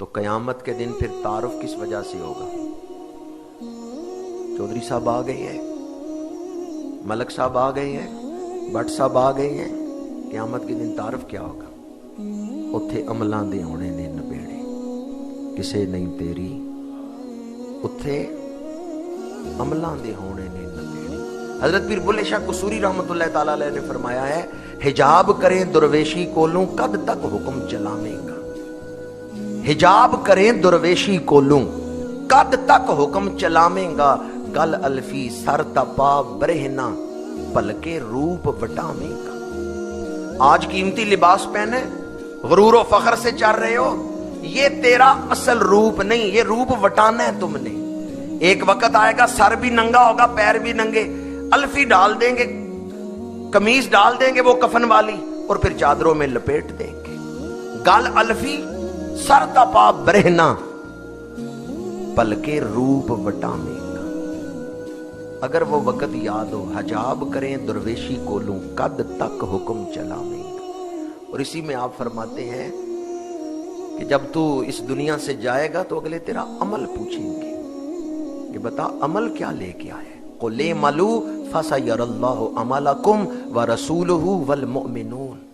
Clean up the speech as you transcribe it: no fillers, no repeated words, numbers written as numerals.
تو قیامت کے دن پھر تعارف کس وجہ سے ہوگا؟ چودھری صاحب آ گئے ہیں، ملک صاحب آ گئے ہیں، بٹ صاحب آ گئے ہیں، قیامت کے دن تعارف کیا ہوگا؟ اتھے عملاں دے ہونے نے نبیڑے، کسے نہیں تیری، اتھے عملاں دے ہونے نے نبیڑے۔ حضرت پیر بلے شاہ قصوری رحمت اللہ تعالیٰ علیہ نے فرمایا ہے، حجاب کریں درویشی کولوں کد تک حکم چلامے گا۔ حجاب کریں درویشی کولوں کد تک حکم چلامے گا، گل الفی سر تپا برہنا پلکے روپ وٹامے گا۔ آج قیمتی لباس پہنے غرور و فخر سے چل رہے ہو، یہ تیرا اصل روپ نہیں، یہ روپ وٹانا ہے تم نے۔ ایک وقت آئے گا سر بھی ننگا ہوگا، پیر بھی ننگے، الفی ڈال دیں گے، قمیض ڈال دیں گے وہ کفن والی، اور پھر چادروں میں لپیٹ دیں گے۔ گل الفی سر تپا برہنا پلکے روپ وٹامے گا۔ اگر وہ وقت یاد ہو، حجاب کریں درویشی کولوں کد تک حکم چلامے گا۔ اور اسی میں آپ فرماتے ہیں کہ جب تو اس دنیا سے جائے گا تو اگلے تیرا عمل پوچھیں گے کہ بتا عمل کیا لے کے آئے۔ قُلِ اعْمَلُوا فَسَيَرَى اللَّهُ عَمَلَكُمْ وَرَسُولُهُ وَالْمُؤْمِنُونَ۔